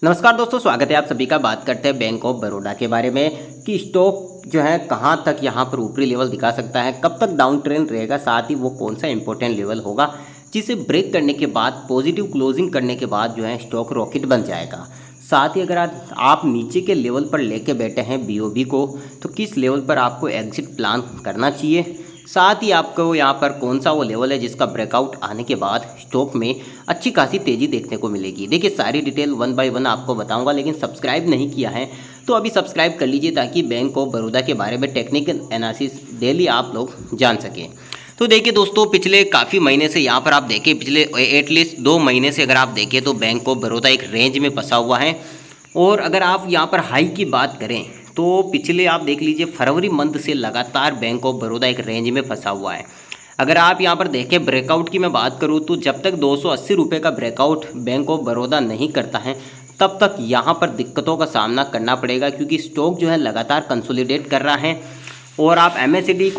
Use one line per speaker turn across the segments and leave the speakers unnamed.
नमस्कार दोस्तों, स्वागत है आप सभी का। बात करते हैं बैंक ऑफ बड़ौदा के बारे में कि स्टॉक जो है कहां तक यहां पर ऊपरी लेवल दिखा सकता है, कब तक डाउन ट्रेंड रहेगा, साथ ही वो कौन सा इंपॉर्टेंट लेवल होगा जिसे ब्रेक करने के बाद पॉजिटिव क्लोजिंग करने के बाद जो है स्टॉक रॉकेट बन जाएगा। साथ ही अगर आप नीचे के लेवल पर लेके बैठे हैं बीओबी को, तो किस लेवल पर आपको एग्जिट प्लान करना चाहिए। साथ ही आपको यहाँ पर कौन सा वो लेवल है जिसका ब्रेकआउट आने के बाद स्टॉक में अच्छी खासी तेज़ी देखने को मिलेगी। देखिए, सारी डिटेल वन बाय वन आपको बताऊंगा, लेकिन सब्सक्राइब नहीं किया है तो अभी सब्सक्राइब कर लीजिए ताकि बैंक ऑफ बड़ौदा के बारे में टेक्निकल एनालिसिस डेली आप लोग जान सकें। तो देखिए दोस्तों, पिछले काफ़ी महीने से यहाँ पर आप देखें, पिछले एटलीस्ट 2 महीने से अगर आप देखें तो बैंक ऑफ बड़ौदा एक रेंज में फंसा हुआ है। और अगर आप यहाँ पर हाई की बात करें तो पिछले आप देख लीजिए फरवरी मंथ से लगातार बैंक ऑफ बड़ौदा एक रेंज में फंसा हुआ है। अगर आप यहाँ पर देखें ब्रेकआउट की मैं बात करूँ तो जब तक 280 रुपये का ब्रेकआउट बैंक ऑफ बड़ौदा नहीं करता है तब तक यहाँ पर दिक्कतों का सामना करना पड़ेगा, क्योंकि स्टॉक जो है लगातार कंसोलिडेट कर रहा है। और आप एमएससीडी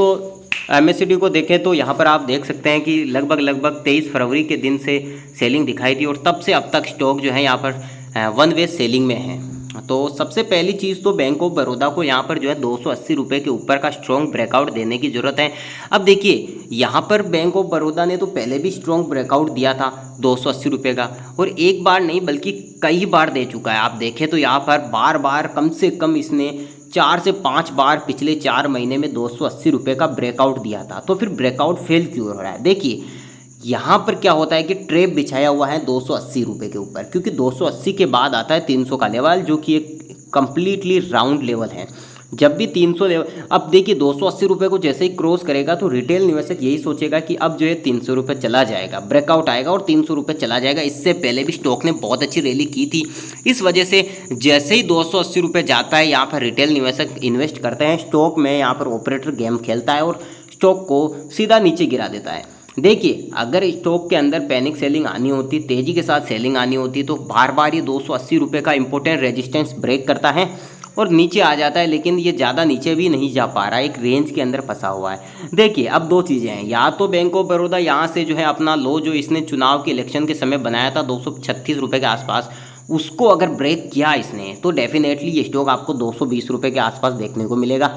को देखें तो यहाँ पर आप देख सकते हैं कि लगभग 23 फरवरी के दिन से सेलिंग दिखाई थी और तब से अब तक स्टॉक जो है यहाँ पर वन वे सेलिंग में है। तो सबसे पहली चीज़ तो बैंक ऑफ बड़ौदा को यहाँ पर जो है 280 रुपये के ऊपर का स्ट्रॉन्ग ब्रेकआउट देने की ज़रूरत है। अब देखिए, यहाँ पर बैंक ऑफ बड़ौदा ने तो पहले भी स्ट्रॉन्ग ब्रेकआउट दिया था 280 रुपये का, और एक बार नहीं बल्कि कई बार दे चुका है। आप देखें तो यहाँ पर बार बार कम से कम इसने 4 से 5 बार पिछले 4 महीने में 280 रुपये का ब्रेकआउट दिया था। तो फिर ब्रेकआउट फेल क्यों हो रहा है? देखिए, यहाँ पर क्या होता है कि ट्रेप बिछाया हुआ है 280 रुपये के ऊपर, क्योंकि 280 के बाद आता है 300 का लेवल, जो कि एक कंप्लीटली राउंड लेवल है। जब भी 300 लेवल, अब देखिए 280 रुपये को जैसे ही क्रॉस करेगा तो रिटेल निवेशक यही सोचेगा कि अब जो है 300 रुपये चला जाएगा, ब्रेकआउट आएगा और 300 रुपये चला जाएगा। इससे पहले भी स्टॉक ने बहुत अच्छी रैली की थी। इस वजह से जैसे ही 280 रुपये जाता है, यहाँ पर रिटेल निवेशक इन्वेस्ट करते हैं स्टॉक में, यहाँ पर ऑपरेटर गेम खेलता है और स्टॉक को सीधा नीचे गिरा देता है। देखिए, अगर स्टॉक के अंदर पैनिक सेलिंग आनी होती, तेज़ी के साथ सेलिंग आनी होती, तो बार बार ये 280 रुपये का इंपॉर्टेंट रेजिस्टेंस ब्रेक करता है और नीचे आ जाता है, लेकिन ये ज़्यादा नीचे भी नहीं जा पा रहा है, एक रेंज के अंदर फंसा हुआ है। देखिए, अब 2 चीज़ें हैं, या तो बैंक ऑफ बड़ौदा यहाँ से जो है अपना लो जो इसने चुनाव के इलेक्शन के समय बनाया था 236 रुपये के आसपास, उसको अगर ब्रेक किया इसने तो डेफिनेटली ये स्टॉक आपको 220 रुपये के आसपास देखने को मिलेगा।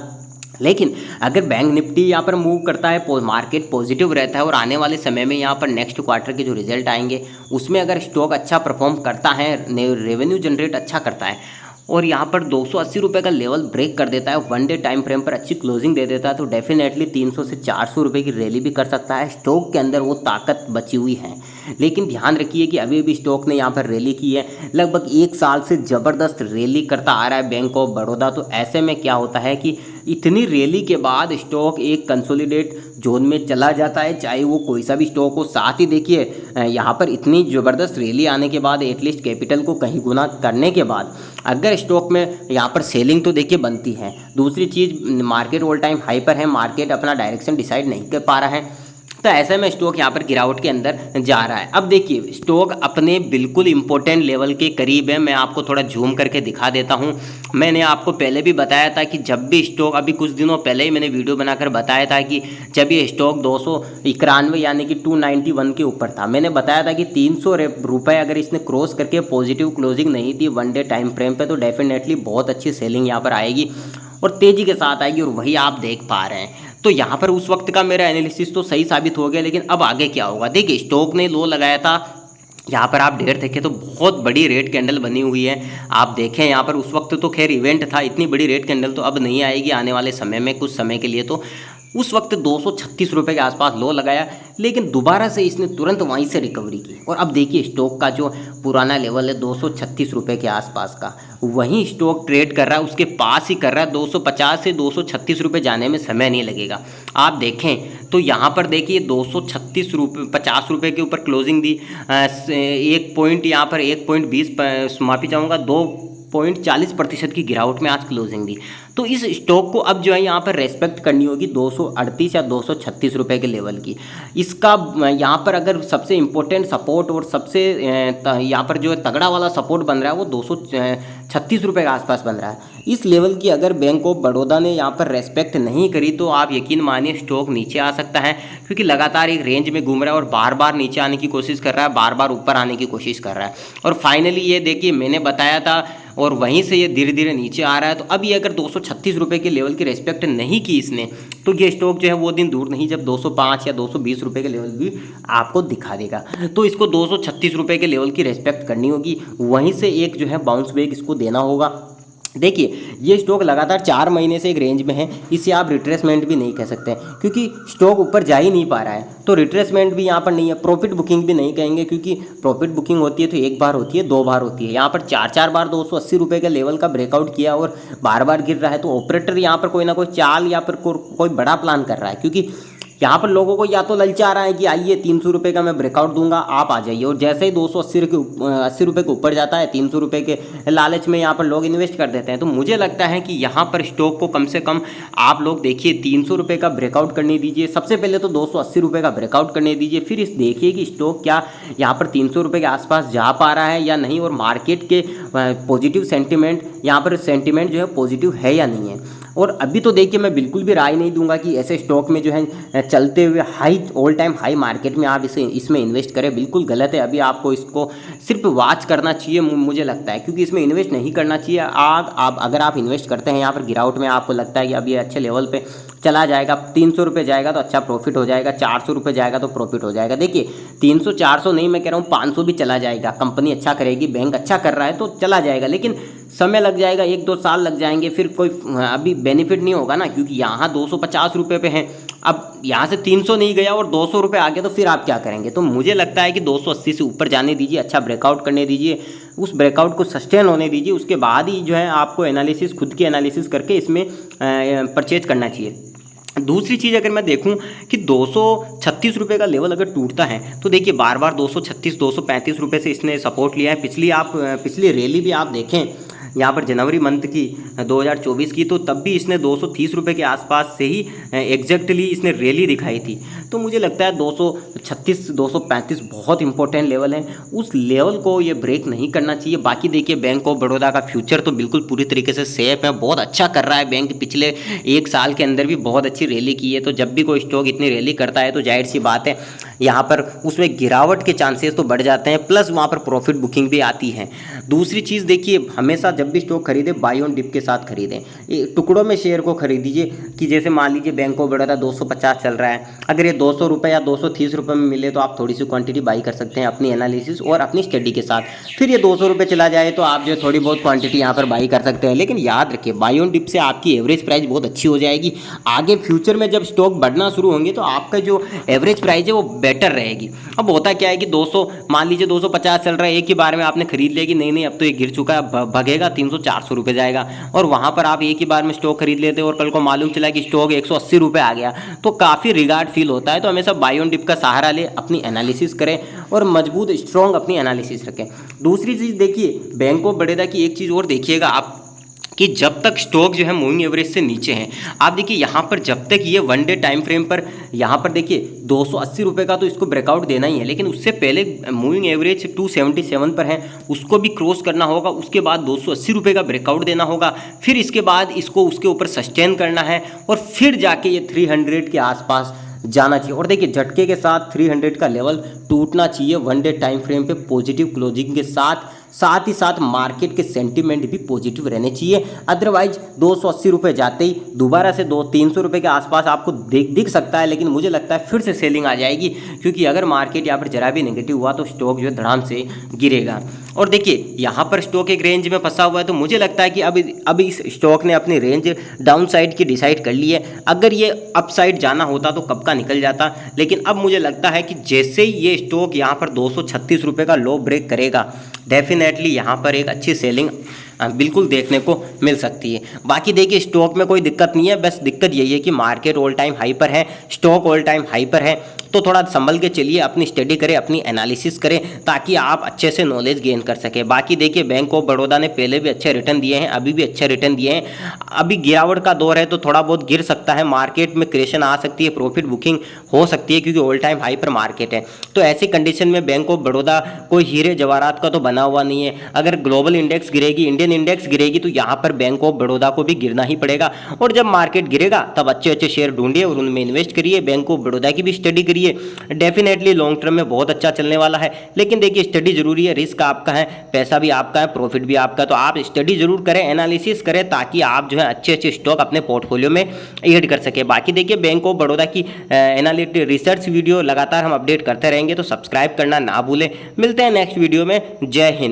लेकिन अगर बैंक निफ्टी यहाँ पर मूव करता है, मार्केट पॉजिटिव रहता है और आने वाले समय में यहाँ पर नेक्स्ट क्वार्टर के जो रिजल्ट आएंगे उसमें अगर स्टॉक अच्छा परफॉर्म करता है, रेवेन्यू जनरेट अच्छा करता है और यहाँ पर 280 रुपये का लेवल ब्रेक कर देता है, वन डे टाइम फ्रेम पर अच्छी क्लोजिंग दे देता है, तो डेफिनेटली 300 से 400 रुपये की रैली भी कर सकता है। स्टॉक के अंदर वो ताकत बची हुई है। लेकिन ध्यान रखिए कि अभी भी स्टॉक ने यहाँ पर रैली की है, लगभग 1 साल से ज़बरदस्त रैली करता आ रहा है बैंक ऑफ बड़ौदा। तो ऐसे में क्या होता है कि इतनी रैली के बाद स्टॉक एक कंसोलिडेट जोन में चला जाता है, चाहे वो कोई सा भी स्टॉक हो। साथ ही देखिए, यहाँ पर इतनी ज़बरदस्त रैली आने के बाद एटलीस्ट कैपिटल को कहीं गुना करने के बाद अगर स्टॉक में यहाँ पर सेलिंग तो देखिए बनती है। दूसरी चीज़, मार्केट ऑल टाइम हाई पर है, मार्केट अपना डायरेक्शन डिसाइड नहीं कर पा रहा है, तो ऐसे में स्टॉक यहाँ पर गिरावट के अंदर जा रहा है। अब देखिए, स्टॉक अपने बिल्कुल इंपॉर्टेंट लेवल के करीब है। मैं आपको थोड़ा जूम करके दिखा देता हूँ। मैंने आपको पहले भी बताया था कि जब भी स्टॉक, अभी कुछ दिनों पहले ही मैंने वीडियो बनाकर बताया था कि जब ये स्टॉक 291 यानी कि 291 के ऊपर था, मैंने बताया था कि 300 रुपये अगर इसने क्रॉस करके पॉजिटिव क्लोजिंग नहीं थी वन डे टाइम फ्रेम पे, तो डेफिनेटली बहुत अच्छी सेलिंग यहाँ पर आएगी और तेज़ी के साथ आएगी, और वही आप देख पा रहे हैं। तो यहाँ पर उस वक्त का मेरा एनालिसिस तो सही साबित हो गया, लेकिन अब आगे क्या होगा? देखिए, स्टॉक ने लो लगाया था, यहाँ पर आप डेट देखें तो बहुत बड़ी रेड कैंडल बनी हुई है। आप देखें यहाँ पर उस वक्त तो खैर इवेंट था, इतनी बड़ी रेड कैंडल तो अब नहीं आएगी आने वाले समय में, कुछ समय के लिए। तो उस वक्त 236 रुपये के आसपास लो लगाया, लेकिन दोबारा से इसने तुरंत वहीं से रिकवरी की और अब देखिए स्टॉक का जो पुराना लेवल है 236 रुपये के आसपास का, वहीं स्टॉक ट्रेड कर रहा है, उसके पास ही कर रहा है। 250 से 236 रुपये जाने में समय नहीं लगेगा। आप देखें तो यहाँ पर देखिए 236 रुपये 50 रुपये के ऊपर क्लोजिंग दी, 1 पॉइंट यहाँ पर 1.20 माफी चाहूँगा 2.40% की गिरावट में आज क्लोजिंग दी। तो इस स्टॉक को अब जो है यहाँ पर रेस्पेक्ट करनी होगी 238 या 236 रुपये के लेवल की। इसका यहाँ पर अगर सबसे इम्पोर्टेंट सपोर्ट और सबसे यहाँ पर जो तगड़ा वाला सपोर्ट बन रहा है वो 236 रुपये के आसपास बन रहा है। इस लेवल की अगर बैंक ऑफ बड़ौदा ने यहाँ पर रेस्पेक्ट नहीं करी तो आप यकीन मानिए स्टॉक नीचे आ सकता है, क्योंकि लगातार एक रेंज में घूम रहा है और बार बार नीचे आने की कोशिश कर रहा है, बार बार ऊपर आने की कोशिश कर रहा है। और फाइनली ये देखिए मैंने बताया था और वहीं से ये धीरे धीरे नीचे आ रहा है। तो अब ये अगर 236 रुपये के लेवल की रेस्पेक्ट नहीं की इसने, तो ये स्टॉक जो है वो दिन दूर नहीं जब 205 या 220 रुपये के लेवल भी आपको दिखा देगा। तो इसको 236 रुपये के लेवल की रेस्पेक्ट करनी होगी, वहीं से एक जो है बाउंस बैक इसको देना होगा। देखिए ये स्टॉक लगातार 4 महीने से एक रेंज में है, इसे आप रिट्रेसमेंट भी नहीं कह सकते क्योंकि स्टॉक ऊपर जा ही नहीं पा रहा है। तो रिट्रेसमेंट भी यहाँ पर नहीं है, प्रॉफिट बुकिंग भी नहीं कहेंगे, क्योंकि प्रॉफिट बुकिंग होती है तो एक बार होती है, 2 बार होती है। यहाँ पर 4 बार 280 रुपये के लेवल का ब्रेकआउट किया और बार बार गिर रहा है। तो ऑपरेटर यहाँ पर कोई ना कोई चाल या फिर कोई बड़ा प्लान कर रहा है, क्योंकि यहाँ पर लोगों को या तो ललचा रहा है कि आइए 300 रुपये का मैं ब्रेकआउट दूंगा, आप आ जाइए, और जैसे ही 280 रुपये के ऊपर जाता है 300 रुपये के लालच में यहाँ पर लोग इन्वेस्ट कर देते हैं। तो मुझे लगता है कि यहाँ पर स्टॉक को कम से कम आप लोग देखिए 300 रुपये का ब्रेकआउट करने दीजिए। सबसे पहले तो 280 रुपये का ब्रेकआउट करने दीजिए, फिर इस देखिए कि स्टॉक क्या यहाँ पर 300 रुपये के आसपास जा पा रहा है या नहीं, और मार्केट के पॉजिटिव सेंटिमेंट यहाँ पर सेंटिमेंट जो है पॉजिटिव है या नहीं है। और अभी तो देखिए मैं बिल्कुल भी राय नहीं दूंगा कि ऐसे स्टॉक में जो है चलते हुए high all time high market में आप इसमें इन्वेस्ट करें, बिल्कुल गलत है। अभी आपको इसको सिर्फ वॉच करना चाहिए मुझे लगता है, क्योंकि इसमें इन्वेस्ट नहीं करना चाहिए। आप अगर आप इन्वेस्ट करते हैं यहाँ पर गिरावट में, आपको लगता है कि अब ये अच्छे लेवल पे चला जाएगा, 300 रुपये जाएगा तो अच्छा प्रॉफिट हो जाएगा, 400 रुपये जाएगा तो प्रॉफिट हो जाएगा। देखिए 300 400 नहीं, मैं कह रहा हूँ 500 भी चला जाएगा। कंपनी अच्छा करेगी, बैंक अच्छा कर रहा है तो चला जाएगा, लेकिन समय लग जाएगा, 1-2 साल लग जाएंगे, फिर कोई अभी बेनिफिट नहीं होगा ना, क्योंकि यहाँ 250 रुपये पे हैं। अब यहाँ से 300 नहीं गया और 200 रुपये आ गया तो फिर आप क्या करेंगे। तो मुझे लगता है कि 280 से ऊपर जाने दीजिए, अच्छा ब्रेकआउट करने दीजिए, उस ब्रेकआउट को सस्टेन होने दीजिए, उसके बाद ही जो है आपको एनालिसिस खुद की एनालिसिस करके इसमें परचेज करना चाहिए। दूसरी चीज़ अगर मैं देखूं कि 236 रुपये का लेवल अगर टूटता है तो देखिए बार बार 236 235 रुपये से इसने सपोर्ट लिया है। पिछली रैली भी आप देखें यहाँ पर जनवरी मंथ की 2024 की, तो तब भी इसने 230 रुपये के आसपास से ही एग्जैक्टली इसने रैली दिखाई थी। तो मुझे लगता है 236 235 बहुत इंपॉर्टेंट लेवल है, उस लेवल को ये ब्रेक नहीं करना चाहिए। बाकी देखिए बैंक ऑफ बड़ौदा का फ्यूचर तो बिल्कुल पूरी तरीके से सेफ है, बहुत अच्छा कर रहा है बैंक, पिछले 1 साल के अंदर भी बहुत अच्छी रैली की है। तो जब भी कोई स्टॉक इतनी रैली करता है तो जाहिर सी बात है यहाँ पर उसमें गिरावट के चांसेस तो बढ़ जाते हैं, प्लस वहाँ पर प्रॉफिट बुकिंग भी आती है। दूसरी चीज़ देखिए, हमेशा जब भी स्टॉक खरीदें बाई ऑन डिप के साथ खरीदें, टुकड़ों में शेयर को खरीदीजिए। कि जैसे मान लीजिए बैंक ऑफ बड़ौदा 250 चल रहा है, अगर ये 200 रुपये या 230 रुपये में मिले तो आप थोड़ी सी क्वांटिटी बाई कर सकते हैं अपनी एनालिसिस और अपनी स्टडी के साथ। फिर ये 200 रुपये चला जाए तो आप जो थोड़ी बहुत क्वांटिटी यहाँ पर बाई कर सकते हैं, लेकिन याद रखिए बाई ऑन डिप से आपकी एवरेज प्राइस बहुत अच्छी हो जाएगी। आगे फ्यूचर में जब स्टॉक बढ़ना शुरू होंगे तो आपका जो एवरेज प्राइस है वो बेटर रहेगी। अब होता क्या है कि 200 मान लीजिए 250 चल रहा है, एक ही बार में आपने खरीद लिया कि नहीं अब तो ये गिर चुका है, भगेगा 300-400 रुपये जाएगा, और वहाँ पर आप एक ही बार में स्टॉक खरीद लेते और कल को मालूम चला कि स्टॉक 180 रुपये आ गया, तो काफ़ी रिगार्ड फील होता है। तो हमेशा बाई ऑन डिप का सहारा ले, अपनी एनालिसिस करें और मजबूत स्ट्रॉन्ग अपनी एनालिसिस रखें। दूसरी चीज़ देखिए बैंक ऑफ बड़ौदा की एक चीज़ और देखिएगा आप कि जब तक स्टॉक जो है मूविंग एवरेज से नीचे हैं, आप देखिए यहाँ पर जब तक ये 1 डे टाइम फ्रेम पर यहाँ पर देखिए 280 रुपये का तो इसको ब्रेकआउट देना ही है, लेकिन उससे पहले मूविंग एवरेज 277 पर है, उसको भी क्रॉस करना होगा। उसके बाद 280 रुपये का ब्रेकआउट देना होगा, फिर इसके बाद इसको उसके ऊपर सस्टेन करना है और फिर जाके ये 300 के आसपास जाना चाहिए। और देखिए झटके के साथ 300 का लेवल टूटना चाहिए 1 डे टाइम फ्रेम पे पॉजिटिव क्लोजिंग के साथ ही साथ मार्केट के सेंटीमेंट भी पॉजिटिव रहने चाहिए। अदरवाइज 280 रुपये जाते ही दोबारा से 300 रुपये के आसपास आपको दिख सकता है, लेकिन मुझे लगता है फिर से सेलिंग आ जाएगी, क्योंकि अगर मार्केट यहाँ पर जरा भी नेगेटिव हुआ तो स्टॉक जो है धड़ाम से गिरेगा। और देखिए यहाँ पर स्टॉक एक रेंज में फंसा हुआ है, तो मुझे लगता है कि अब इस स्टॉक ने अपनी रेंज डाउन साइड की डिसाइड कर ली है। अगर ये अप साइड जाना होता तो कब का निकल जाता, लेकिन अब मुझे लगता है कि जैसे ही ये स्टॉक यहाँ पर 236 रुपये का लो ब्रेक करेगा, डेफिनेटली यहाँ पर एक अच्छी सेलिंग बिल्कुल देखने को मिल सकती है। बाकी देखिए स्टॉक में कोई दिक्कत नहीं है, बस दिक्कत दिक्कत यही है कि मार्केट ऑल टाइम हाई पर है, स्टॉक ऑल टाइम हाई पर है, तो थोड़ा संभल के चलिए, अपनी स्टडी करें, अपनी एनालिसिस करें, ताकि आप अच्छे से नॉलेज गेन कर सकें। बाकी देखिए बैंक ऑफ बड़ौदा ने पहले भी अच्छे रिटर्न दिए हैं, अभी भी अच्छे रिटर्न दिए हैं। अभी गिरावट का दौर है तो थोड़ा बहुत गिर सकता है, मार्केट में क्रेशन आ सकती है, प्रॉफिट बुकिंग हो सकती है, क्योंकि ऑल टाइम हाई पर मार्केट है। तो ऐसी कंडीशन में बैंक ऑफ बड़ौदा कोई हीरे जवाहरात का तो बना हुआ नहीं है। अगर ग्लोबल इंडेक्स गिरेगी, इंडियन इंडेक्स गिरेगी, तो यहाँ पर बैंक ऑफ बड़ौदा को भी गिरना ही पड़ेगा। और जब मार्केट गिरेगा तब अच्छे अच्छे शेयर ढूंढिए और उनमें इन्वेस्ट करिए, बैंक ऑफ बड़ौदा की भी स्टडी करिए। डेफिनेटली लॉन्ग टर्म में बहुत अच्छा चलने वाला है, लेकिन देखिए स्टडी जरूरी है, रिस्क आपका है, पैसा भी आपका है, प्रॉफिट भी आपका। तो आप स्टडी जरूर करें, एनालिसिस करें, ताकि आप जो है अच्छे अच्छे स्टॉक अपने पोर्टफोलियो में ऐड कर सके। बाकी देखिए बैंक ऑफ बड़ौदा की एनालिटिक रिसर्च वीडियो लगातार हम अपडेट करते रहेंगे, तो सब्सक्राइब करना ना भूलें। मिलते हैं नेक्स्ट वीडियो में। जय हिंद।